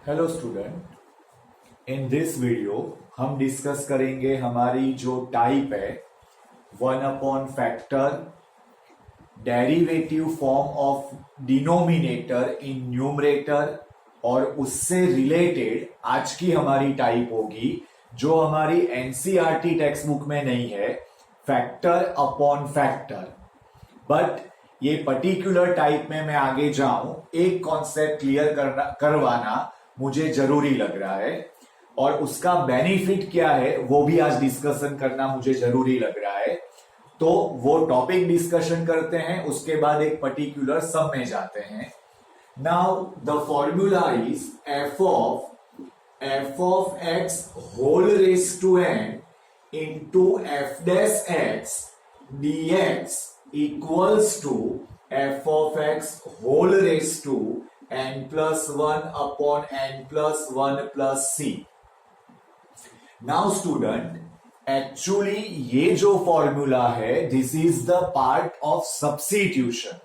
Hello student, in this video हम discuss करेंगे हमारी जो टाइप है 1/फैक्टर derivative form of denominator in numerator और उससे रिलेटेड आज की हमारी टाइप होगी जो हमारी एनसीईआरटी टेक्स्ट बुक में नहीं है, फैक्टर अपॉन फैक्टर। बट ये पर्टिकुलर टाइप में मैं आगे जाऊं, एक कॉन्सेप्ट क्लियर करवाना मुझे जरूरी लग रहा है और उसका बेनिफिट क्या है वो भी आज डिस्कशन करना मुझे जरूरी लग रहा है। तो वो टॉपिक डिस्कशन करते हैं, उसके बाद एक पर्टिकुलर सम में जाते हैं। Now the formula is f of x whole raised to n into f dash x dx equals to f of x whole raised to n plus 1 upon n plus 1 plus c. Now student, actually ये जो formula है this is the part of substitution.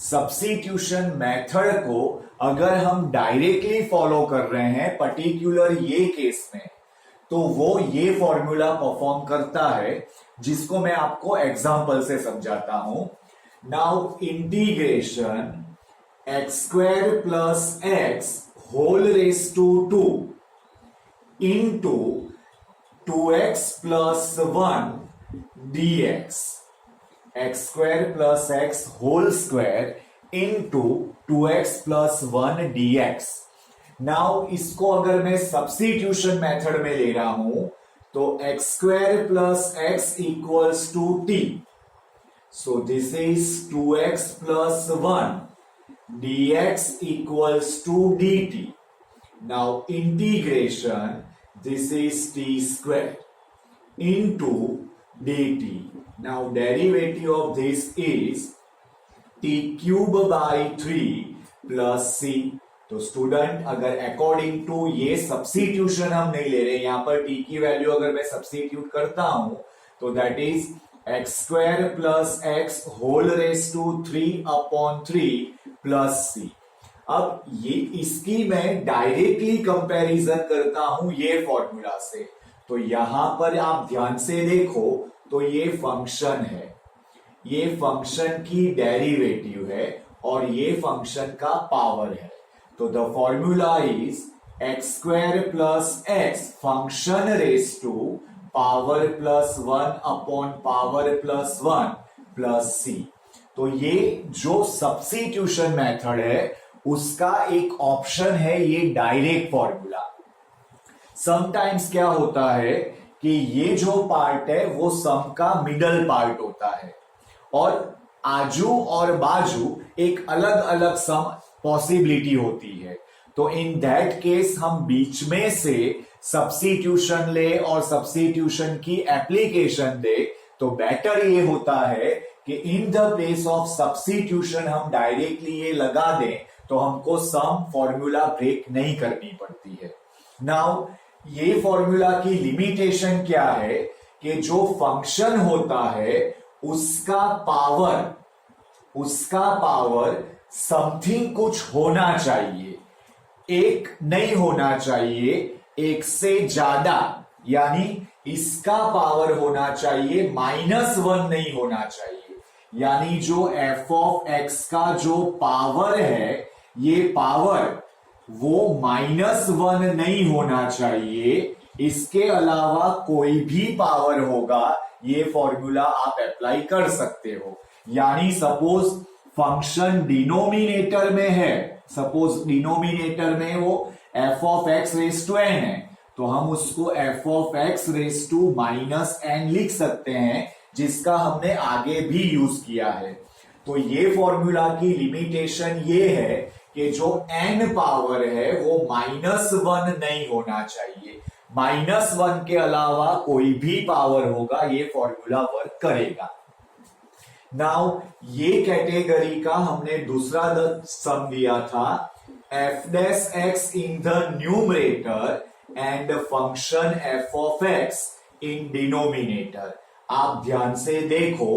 Substitution method को अगर हम directly follow कर रहे हैं particular ये केस में, तो वो ये फॉर्मूला परफॉर्म करता है जिसको मैं आपको एग्जांपल से समझाता हूं। Now integration x square plus x whole raised to 2 into 2x plus 1 dx, x square plus x whole square into 2x plus 1 dx। Now इसको अगर मैं सब्स्टिट्यूशन मेथड में ले रहा हूं तो x square plus x equals to t, so this is 2x plus 1 dx equals to dt. Now integration, this is t square into dt. Now derivative of this is t cube by 3 plus c. तो student अगर according to ये substitution हम नहीं ले रहे, यहां पर t की वैल्यू अगर मैं सब्स्टिट्यूट करता हूं तो that is x square plus x whole raise to 3 upon 3 plus C. अब ये इसकी मैं डायरेक्टली कंपैरिजन करता हूं ये फॉर्मूला से, तो यहां पर आप ध्यान से देखो तो ये फंक्शन है, ये फंक्शन की डेरिवेटिव है और ये फंक्शन का पावर है। तो the formula is x square plus x function raise to power plus 1 upon power plus 1 plus C. तो ये जो सब्स्टिट्यूशन मेथड है उसका एक ऑप्शन है ये डायरेक्ट फॉर्मूला। समटाइम्स क्या होता है कि ये जो पार्ट है वो सम का मिडल पार्ट होता है और आजू और बाजू एक अलग अलग सम पॉसिबिलिटी होती है। तो इन दैट केस हम बीच में से सब्स्टिट्यूशन ले और सब्स्टिट्यूशन की एप्लीकेशन दे तो बेटर ये होता है कि in the place of substitution हम डायरेक्टली ये लगा दें तो हमको सम फॉर्मूला ब्रेक नहीं करनी पड़ती है। नाउ ये फॉर्मूला की लिमिटेशन क्या है कि जो फंक्शन होता है उसका पावर समथिंग कुछ होना चाहिए, एक नहीं होना चाहिए, एक से ज्यादा, यानी इसका पावर होना चाहिए -1 नहीं होना चाहिए। यानी जो f ऑफ x का जो पावर है ये पावर वो -1 नहीं होना चाहिए, इसके अलावा कोई भी पावर होगा ये फॉर्मूला आप अप्लाई कर सकते हो। यानी सपोज फंक्शन डिनोमिनेटर में है, सपोज डिनोमिनेटर में वो f of x raise to n है तो हम उसको f of x raise to -n लिख सकते हैं जिसका हमने आगे भी यूज किया है। तो ये फॉर्मूला की लिमिटेशन ये है कि जो n पावर है वो -1 नहीं होना चाहिए, -1 के अलावा कोई भी पावर होगा ये फॉर्मूला वर्क करेगा। नाउ ये कैटेगरी का हमने दूसरा सम लिया था f dash x in the numerator and function f of x in denominator। आप ध्यान से देखो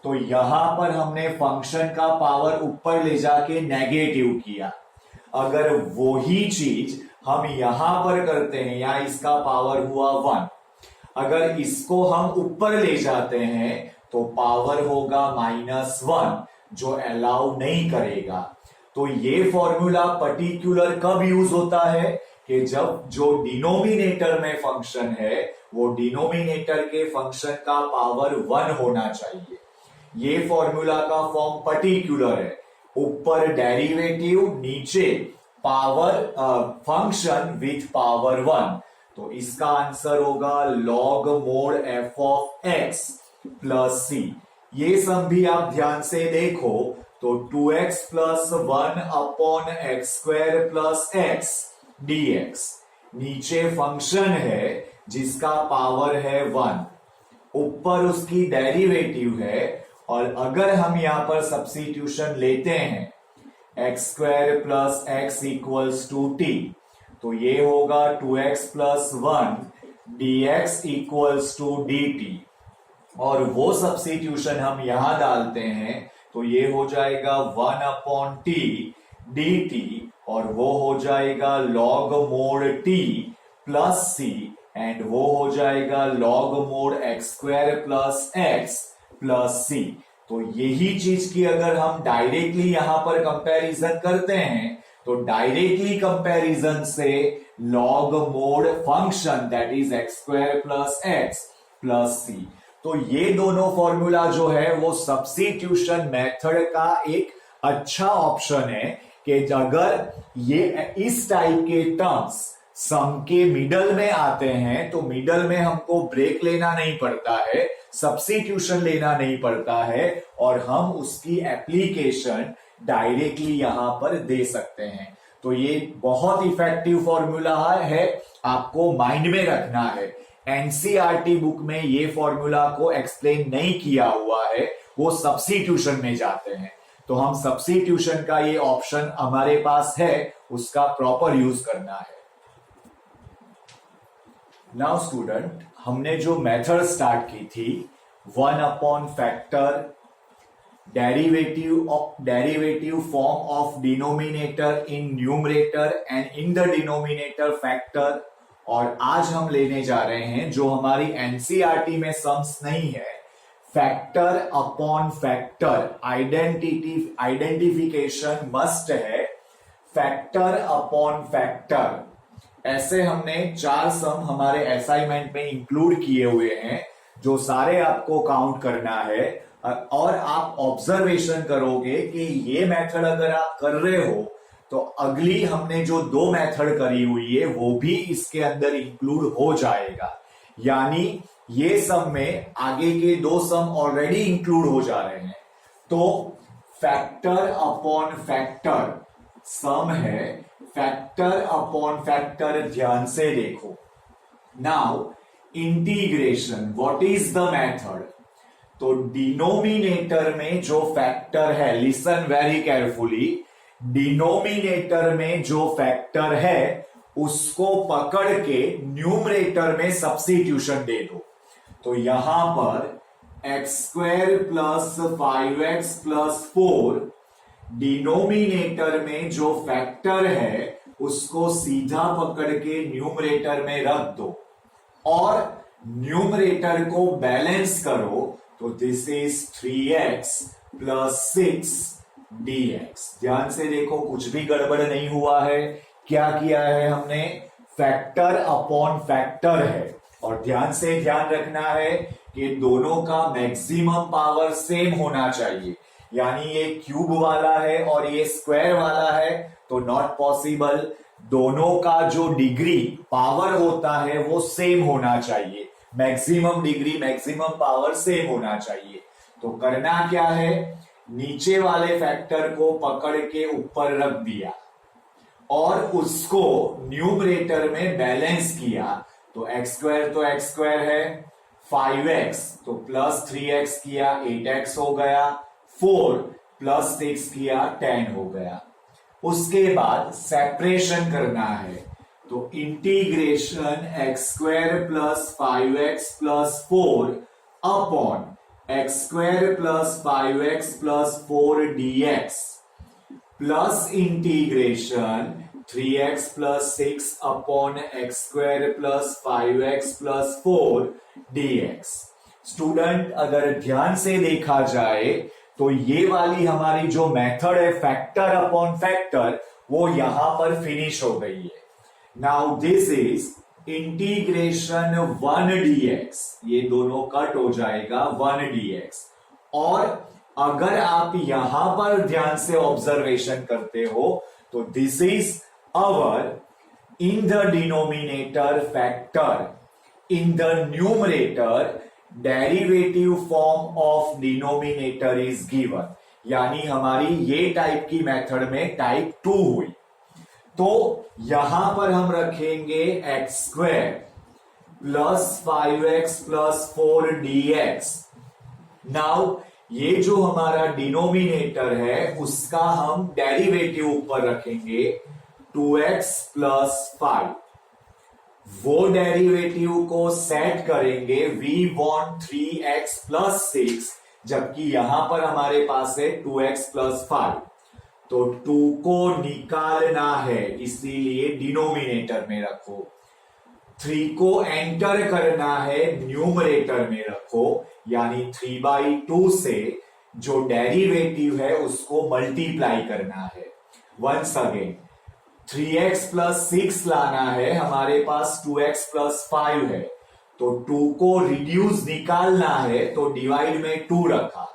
तो यहां पर हमने फंक्शन का पावर ऊपर ले जाके नेगेटिव किया, अगर वही चीज हम यहां पर करते हैं, यहां इसका पावर हुआ 1, अगर इसको हम ऊपर ले जाते हैं तो पावर होगा -1, जो अलाउ नहीं करेगा। तो ये फॉर्मूला पर्टिकुलर कब यूज होता है कि जब जो डिनोमिनेटर में फंक्शन है वो डिनोमिनेटर के फंक्शन का पावर 1 होना चाहिए। ये फॉर्मूला का फॉर्म पर्टिकुलर है, ऊपर डेरिवेटिव, नीचे पावर फंक्शन विथ पावर 1। तो इसका आंसर होगा log mod f of x plus C. ये सम भी आप ध्यान से देखो तो 2x plus 1 upon x square plus x dx, नीचे फंक्शन है जिसका पावर है 1, ऊपर उसकी डेरिवेटिव है, और अगर हम यहां पर सब्स्टिट्यूशन लेते हैं x square plus x equals to t, तो ये होगा 2x plus 1 dx equals to dt, और वो सब्स्टिट्यूशन हम यहां डालते हैं तो ये हो जाएगा 1 अपॉन टी dt, और वो हो जाएगा log mod t plus C, and वो हो जाएगा log mod x square plus x plus C. तो यही चीज की अगर हम डायरेक्टली यहां पर कंपैरिजन करते हैं तो डायरेक्टली कंपैरिजन से log mod function that is x square plus x plus C, तो ये दोनों फॉर्मूला जो है वो सब्स्टिट्यूशन मेथड का एक अच्छा ऑप्शन है कि अगर ये इस टाइप के टर्म्स सम के मिडल में आते हैं तो मिडल में हमको ब्रेक लेना नहीं पड़ता है, सब्स्टिट्यूशन लेना नहीं पड़ता है, और हम उसकी एप्लीकेशन डायरेक्टली यहां पर दे सकते हैं। तो ये बहुत इफेक्टिव फॉर्मूला है, आपको माइंड में रखना है। एनसीईआरटी बुक में ये फॉर्मूला को एक्सप्लेन नहीं किया हुआ है, वो सब्स्टिट्यूशन में जाते हैं, तो हम सब्स्टिट्यूशन का ये ऑप्शन हमारे पास है, उसका प्रॉपर यूज करना है। नाउ स्टूडेंट, हमने जो मेथड स्टार्ट की थी 1 upon factor, derivative form of denominator in numerator and in the denominator factor, और आज हम लेने जा रहे हैं जो हमारी एनसीईआरटी में सम्स नहीं है, factor upon factor identification must है, फैक्टर अपॉन फैक्टर। ऐसे हमने 4 सम हमारे असाइनमेंट में इंक्लूड किए हुए हैं जो सारे आपको काउंट करना है, और आप ऑब्जर्वेशन करोगे कि ये मेथड अगर आप कर रहे हो तो अगली हमने जो 2 मेथड करी हुई है वो भी इसके अंदर इंक्लूड हो जाएगा, यानी ये सम में आगे के 2 सम ऑलरेडी इंक्लूड हो जा रहे हैं। तो फैक्टर अपॉन फैक्टर सम है, फैक्टर अपॉन फैक्टर ध्यान से देखो। Now integration, what is the method? तो डिनोमिनेटर में जो फैक्टर है, लिसन वेरी केयरफुली, डिनोमिनेटर में जो फैक्टर है उसको पकड़ के न्यूमरेटर में सब्स्टिट्यूशन दे दो। तो यहां पर x square plus 5x plus 4, denominator में जो फैक्टर है उसको सीधा पकड़ के न्यूमरेटर में रख दो, और न्यूमरेटर को बैलेंस करो, तो this is 3x plus 6 dx। ध्यान से देखो, कुछ भी गड़बड़ नहीं हुआ है। क्या किया है हमने? फैक्टर अपॉन फैक्टर है, और ध्यान से ध्यान रखना है कि दोनों का मैक्सिमम पावर सेम होना चाहिए, यानी ये क्यूब वाला है और ये स्क्वायर वाला है तो नॉट पॉसिबल। दोनों का जो डिग्री पावर होता है वो सेम होना चाहिए, maximum degree maximum power same होना चाहिए। तो करना क्या है, नीचे वाले फैक्टर को पकड़ के ऊपर रख दिया और उसको न्यूमरेटर में बैलेंस किया। तो एक्स स्क्वायर तो एक्स स्क्वायर है, 5x तो प्लस 3x किया 8x हो गया, 4 प्लस 6 किया 10 हो गया। उसके बाद सेपरेशन करना है, तो integration x square plus 5x plus 4 upon x square plus 5x plus 4 dx plus integration 3x plus 6 upon x square plus 5x plus 4 dx। Student अगर ध्यान से देखा जाए तो ये वाली हमारी जो मेथड है फैक्टर अपॉन फैक्टर वो यहां पर फिनिश हो गई है। Now this is integration 1 dx, ये दोनों कट हो जाएगा 1 dx। और अगर आप यहां पर ध्यान से ऑब्जर्वेशन करते हो तो this is our in the denominator factor, in the numerator derivative form of denominator is given, यानी हमारी ये टाइप की मेथड में टाइप 2 हुई। तो यहां पर हम रखेंगे x square plus 5x plus 4 dx। Now ये जो हमारा डिनोमिनेटर है उसका हम डेरिवेटिव ऊपर रखेंगे 2x प्लस 5। वो डेरिवेटिव को सेट करेंगे वी वॉन्ट 3x प्लस 6, जबकि यहां पर हमारे पास है 2x प्लस 5। तो 2 को निकालना है इसीलिए डिनोमिनेटर में रखो, 3 को एंटर करना है न्यूमरेटर में रखो, यानी 3/2 से जो डेरिवेटिव है उसको मल्टीप्लाई करना है। वंस अगेन 3x प्लस 6 लाना है, हमारे पास 2x प्लस 5 है, तो 2 को रिड्यूस निकालना है तो डिवाइड में 2 रखा,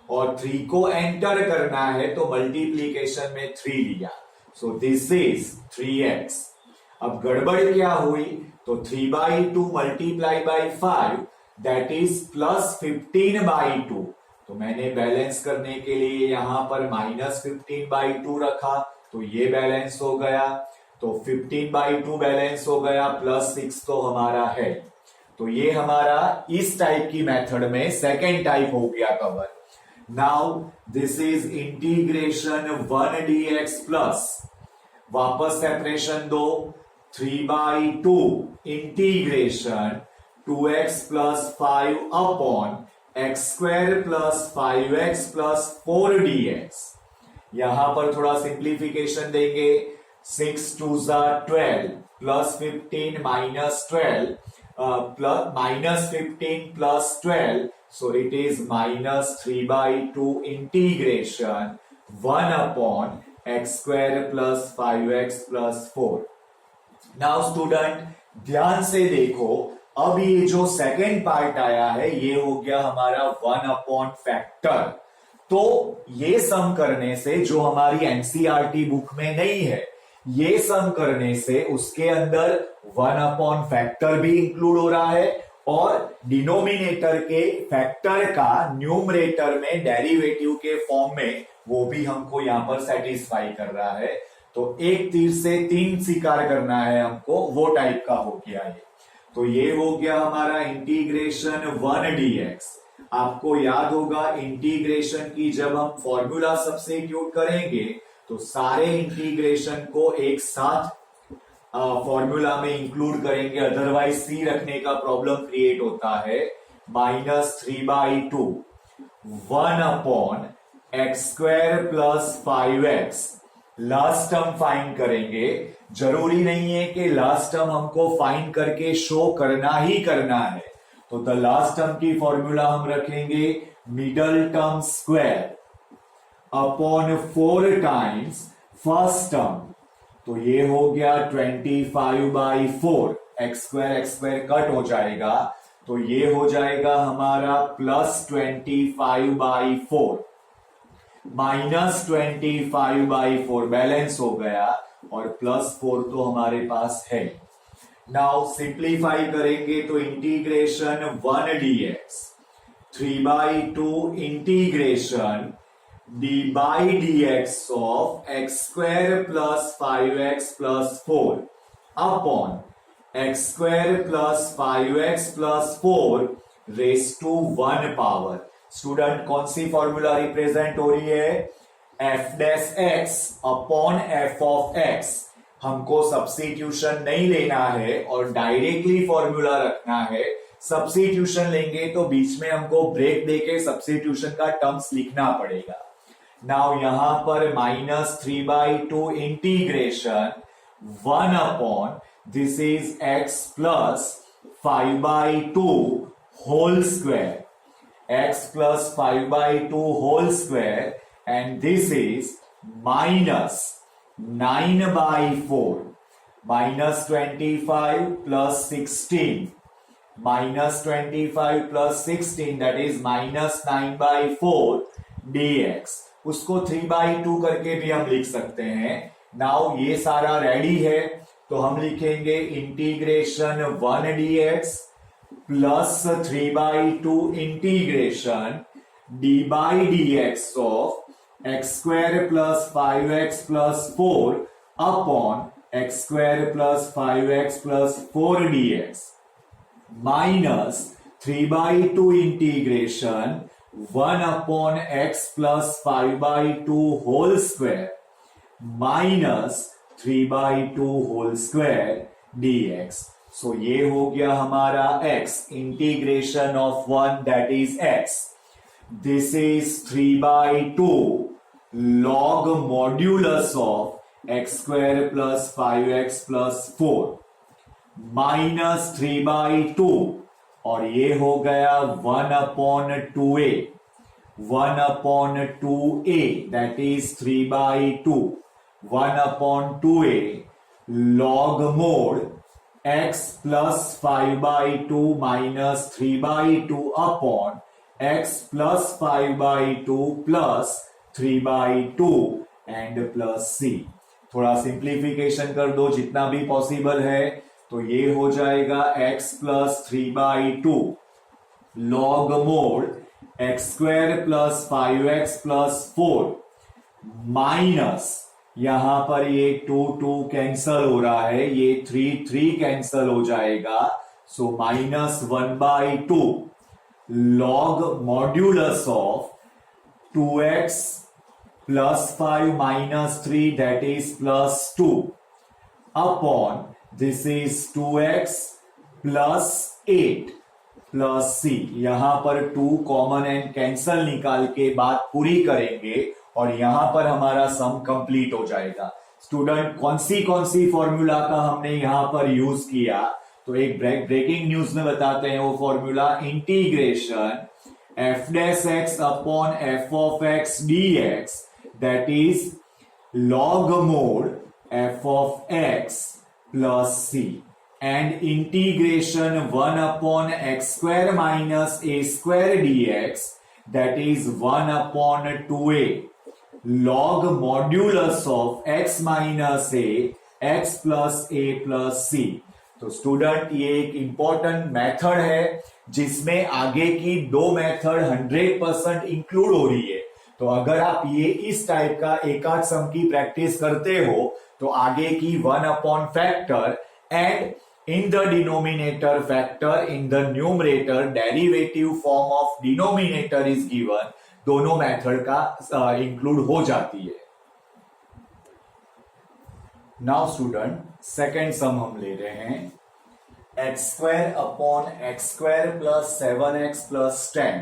और 3 को एंटर करना है तो मल्टीप्लीकेशन में 3 लिया। So this is 3x। अब गड़बड़ क्या हुई, तो 3/2 multiply by 5 that is plus 15/2। तो मैंने बैलेंस करने के लिए यहां पर माइनस 15/2 रखा, तो ये बैलेंस हो गया। तो 15/2 बैलेंस हो गया, प्लस 6 तो हमारा है। तो ये हमारा इस टाइप की मेथड में सेकेंड टाइप हो गया cover. Now this is integration 1 dx plus, वापस सेपरेशन दो, 3/2 integration 2x plus 5 upon x square plus 5x plus 4 dx। यहां पर थोड़ा सिंप्लीफिकेशन देंगे, 6 2 12 plus 15 minus 12 plus minus 15 plus 12, so it is minus 3/2 integration 1 upon x square plus 5x plus 4। Now student ध्यान से देखो, अब ये जो सेकेंड पार्ट आया है ये हो गया हमारा 1 अपॉन फैक्टर। तो ये सम करने से जो हमारी एनसीईआरटी बुक में नहीं है, ये सम करने से उसके अंदर 1 अपॉन फैक्टर भी इंक्लूड हो रहा है और डिनोमिनेटर के फैक्टर का न्यूमरेटर में डेरिवेटिव के फॉर्म में वो भी हमको यहां पर सेटिस्फाई कर रहा है। तो एक तीर से 3 शिकार करना है हमको, वो टाइप का हो गया ये। तो ये हो गया हमारा इंटीग्रेशन 1 dx। आपको याद होगा इंटीग्रेशन की जब हम फॉर्मूला सब्स्टिट्यूट करेंगे तो सारे इंटीग्रेशन को एक साथ फॉर्मूला में इंक्लूड करेंगे, अदरवाइज सी रखने का प्रॉब्लम क्रिएट होता है। Minus 3/2 1 upon x square plus 5x। Last term find करेंगे, जरूरी नहीं है कि लास्ट टर्म हमको फाइंड करके शो करना ही करना है। तो द लास्ट टर्म की फॉर्मूला हम रखेंगे middle term square upon 4 times first term. तो ये हो गया 25/4, एक्स स्क्वायर कट हो जाएगा, तो ये हो जाएगा हमारा प्लस 25/4 माइनस 25/4 बैलेंस हो गया, और प्लस 4 तो हमारे पास है। नाउ सिंप्लीफाई करेंगे तो integration 1 dx 3/2 integration d by dx of x square plus 5x plus 4 upon x square plus 5x plus 4 raised to 1 power। Student कौन सी फॉर्मूला रिप्रेजेंट हो रही है, f dash x upon f of x। हमको substitution नहीं लेना है और directly formula रखना है। सब्स्टिट्यूशन लेंगे तो बीच में हमको ब्रेक देके सब्स्टिट्यूशन का टर्म्स लिखना पड़ेगा। नाउ यहां पर minus 3/2 integration 1 upon this is x plus 5 by 2 whole square, x plus 5 by 2 whole square, and this is minus 9 by 4, minus 25 plus 16, minus 25 plus 16 that is minus 9 by 4 dx. उसको 3 by 2 करके भी हम लिख सकते हैं. Now ये सारा ready है तो हम लिखेंगे integration 1 dx plus 3 by 2 integration d by dx of x square plus 5x plus 4 upon x square plus 5x plus 4 dx minus 3 by 2 integration 1 upon x plus 5 by 2 whole square minus 3 by 2 whole square dx. So ये हो गया हमारा x integration of 1 that is x. This is 3 by 2 log modulus of x square plus 5x plus 4 minus 3 by 2 और ये हो गया 1 upon 2a, 1 upon 2a that is 3 by 2, 1 upon 2a log mod x plus 5 by 2 minus 3 by 2 upon x plus 5 by 2 plus 3 by 2 and plus c. थोड़ा simplification कर दो जितना भी possible है. तो ये हो जाएगा x plus 3 by 2 log mod x square plus 5x plus 4 minus यहां पर ये 2 कैंसल हो रहा है, ये 3 कैंसल हो जाएगा. So minus 1 by 2 log modulus of 2x plus 5 minus 3 that is plus 2 upon this is 2x plus 8 plus c. यहां पर 2 कॉमन एंड कैंसल निकाल के बात पूरी करेंगे और यहां पर हमारा सम कंप्लीट हो जाएगा. स्टूडेंट कौन सी फॉर्मूला का हमने यहां पर यूज किया तो एक ब्रेकिंग न्यूज में बताते हैं. वो formula integration f dash x upon f of x dx that is log mod f of x plus c and integration 1 upon x square minus a square dx that is 1 upon 2a log modulus of x minus a x plus a plus c. तो student ये एक important method है जिसमें आगे की दो method 100% include हो रही है. तो अगर आप ये इस टाइप का एक आध सम की प्रैक्टिस करते हो तो आगे की 1 upon factor and in the denominator factor in the numerator derivative form of denominator is given, दोनों मेथड का इंक्लूड हो जाती है. नाउ स्टूडेंट सेकेंड सम हम ले रहे हैं x square upon x square plus 7x plus 10.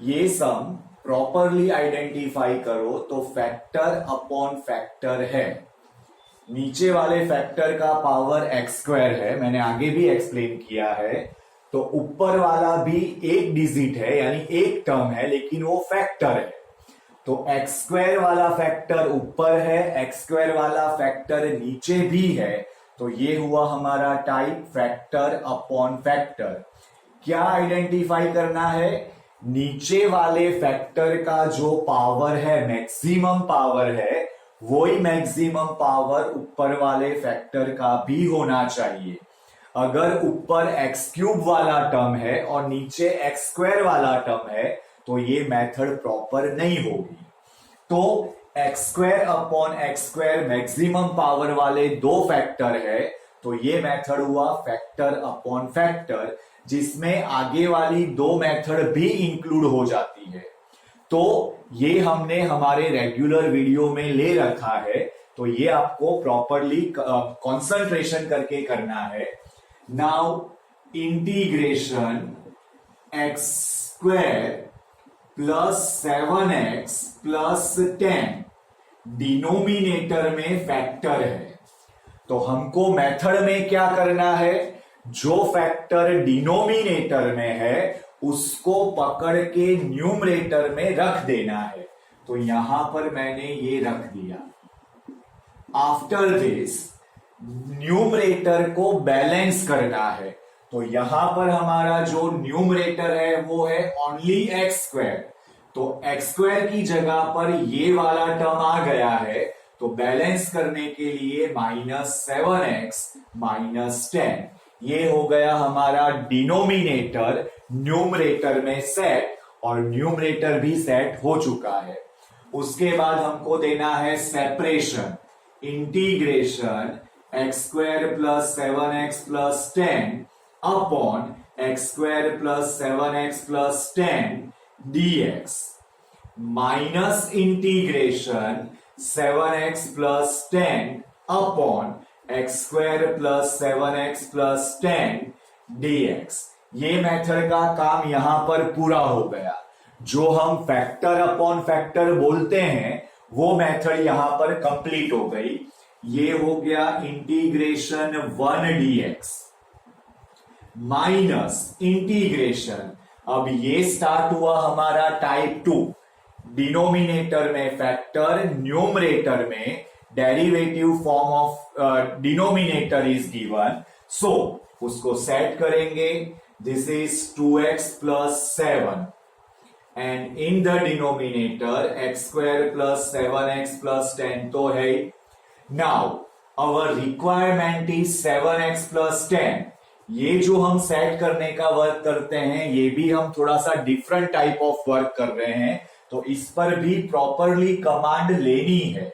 ये सम प्रॉपरली आइडेंटिफाई करो तो फैक्टर अपॉन फैक्टर है. नीचे वाले फैक्टर का पावर एक्स स्क्वायर है, मैंने आगे भी एक्सप्लेन किया है. तो ऊपर वाला भी एक डिजिट है यानी एक टर्म है लेकिन वो फैक्टर है. तो एक्स स्क्वायर वाला फैक्टर ऊपर है, एक्स स्क्वायर वाला फैक्टर नीचे भी है. तो ये हुआ हमारा टाइप फैक्टर अपॉन फैक्टर. क्या आइडेंटिफाई करना है? नीचे वाले फैक्टर का जो पावर है मैक्सिमम पावर है वही मैक्सिमम पावर ऊपर वाले फैक्टर का भी होना चाहिए. अगर ऊपर एक्स क्यूब वाला टर्म है और नीचे एक्स स्क्वायर वाला टर्म है तो ये मेथड प्रॉपर नहीं होगी. तो x square upon x square maximum power वाले दो फैक्टर है तो ये मेथड हुआ फैक्टर अपॉन फैक्टर जिसमें आगे वाली दो मेथड भी इंक्लूड हो जाती है. तो ये हमने हमारे रेगुलर वीडियो में ले रखा है तो ये आपको प्रॉपरली कंसंट्रेशन करके करना है. Now integration x square plus 7x plus 10 denominator में फैक्टर है. तो हमको मेथड में क्या करना है, जो फैक्टर डिनोमिनेटर में है उसको पकड़ के न्यूमरेटर में रख देना है। तो यहां पर मैंने ये रख दिया। आफ्टर दिस न्यूमरेटर को बैलेंस करना है, तो यहां पर हमारा जो न्यूमरेटर है वो है ओनली एक्स स्क्वायर, तो एक्स स्क्वायर की जगह पर ये वाला टर्म आ गया है, तो बैलेंस करने के लिए -7x-10 ये हो गया हमारा डिनोमिनेटर न्यूमरेटर में सेट, और न्यूमरेटर भी सेट हो चुका है। उसके बाद हमको देना है separation, integration x square plus 7x plus 10 upon x square plus 7x plus 10 dx minus integration 7x plus 10 upon x square plus 7x plus 10 dx। ये मेथड का काम यहां पर पूरा हो गया। जो हम फैक्टर अपॉन फैक्टर बोलते हैं वो मेथड यहां पर कंप्लीट हो गई। ये हो गया इंटीग्रेशन 1 dx माइनस इंटीग्रेशन, अब ये स्टार्ट हुआ हमारा टाइप 2, डिनोमिनेटर में फैक्टर, न्यूमरेटर में derivative form of denominator is given, so उसको सेट करेंगे। This is 2x plus 7 and in the denominator x square plus 7x plus 10 तो है। Now our requirement is 7x plus 10। ये जो हम set करने का वर्क करते हैं ये भी हम थोड़ा सा डिफरेंट टाइप ऑफ वर्क कर रहे हैं, तो इस पर भी प्रॉपरली कमांड लेनी है।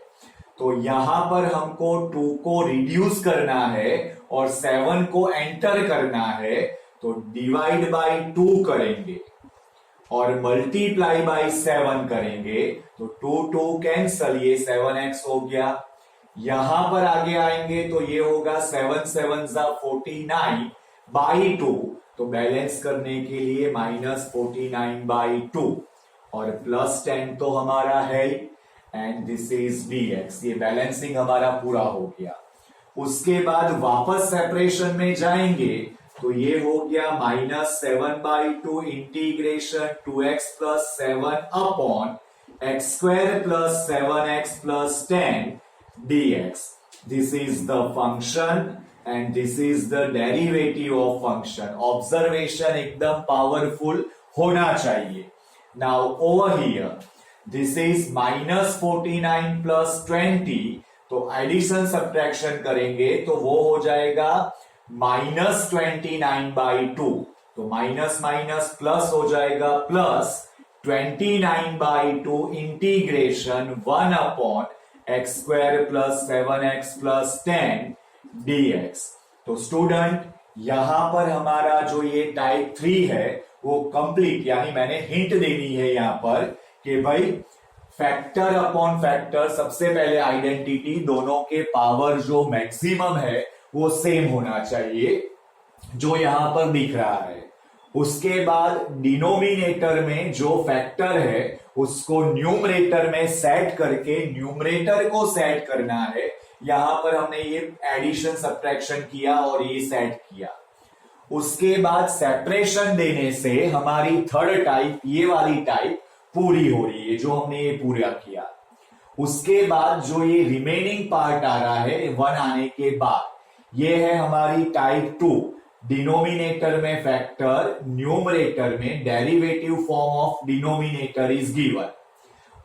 तो यहां पर हमको 2 को रिड्यूस करना है और 7 को एंटर करना है, तो डिवाइड बाय 2 करेंगे और मल्टीप्लाई बाय 7 करेंगे, तो 2 कैंसल, ये 7x हो गया। यहां पर आगे आएंगे तो ये होगा 7 7 49 बाई 2, तो बैलेंस करने के लिए -49 बाई 2 और प्लस 10 तो हमारा है, एंड दिस इज dx। ये बैलेंसिंग हमारा पूरा हो गया। उसके बाद वापस सेपरेशन में जाएंगे तो ये हो गया -7 by 2 integration 2x plus 7 upon x square plus 7x plus 10 dx। This is the function and this is the derivative of function. Observation एकदम powerful होना चाहिए। Now over here, this is -49 plus 20, तो एडिशन सब्ट्रैक्शन करेंगे तो वो हो जाएगा -29 by 2, तो माइनस माइनस प्लस हो जाएगा, plus 29 by 2 integration 1 upon x square plus 7x plus 10 dx। तो स्टूडेंट यहां पर हमारा जो ये टाइप 3 है वो कंप्लीट, यानी मैंने हिंट देनी है यहां पर कि भाई फैक्टर अपॉन फैक्टर, सबसे पहले आइडेंटिटी, दोनों के पावर जो मैक्सिमम है वो सेम होना चाहिए, जो यहां पर दिख रहा है। उसके बाद डिनोमिनेटर में जो फैक्टर है उसको न्यूमरेटर में सेट करके न्यूमरेटर को सेट करना है। यहां पर हमने ये एडिशन सब्ट्रैक्शन किया और ये सेट किया। उसके बाद सेपरेशन देने से हमारी थर्ड टाइप, ये वाली टाइप पूरी हो रही है, जो हमने ये पूरा किया। उसके बाद जो ये रिमेनिंग पार्ट आ रहा है 1 आने के बाद, ये है हमारी टाइप 2, डिनोमिनेटर में फैक्टर, न्यूमरेटर में derivative form of denominator is given.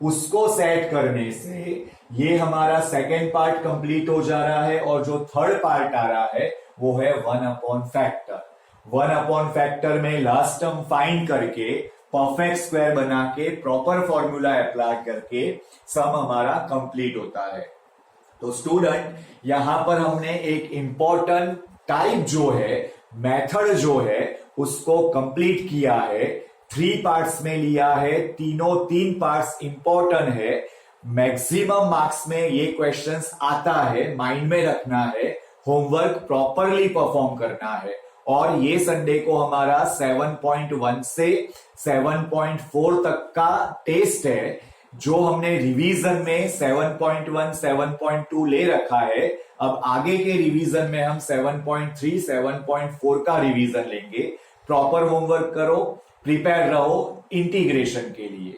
उसको सेट करने से ये हमारा सेकेंड पार्ट कंप्लीट हो जा रहा है, और जो थर्ड पार्ट आ रहा है वो है 1 अपॉन फैक्टर। 1 अपॉन फैक्टर में लास्ट टर्म फाइंड करके परफेक्ट स्क्वायर बना के प्रॉपर फॉर्मूला अप्लाई करके सम हमारा कंप्लीट होता है। तो स्टूडेंट यहां पर हमने एक इंपॉर्टेंट टाइप जो है, मेथड जो है, उसको कंप्लीट किया है। 3 पार्ट्स में लिया है, तीनों 3 पार्ट्स इंपॉर्टेंट है। मैक्सिमम मार्क्स में ये क्वेश्चंस आता है, माइंड में रखना है, होमवर्क प्रॉपरली परफॉर्म करना है। और ये संडे को हमारा 7.1 से 7.4 तक का टेस्ट है, जो हमने रिवीजन में 7.1 7.2 ले रखा है, अब आगे के रिवीजन में हम 7.3 7.4 का रिवीजन लेंगे। प्रॉपर होमवर्क करो, प्रिपेयर रहो इंटीग्रेशन के लिए।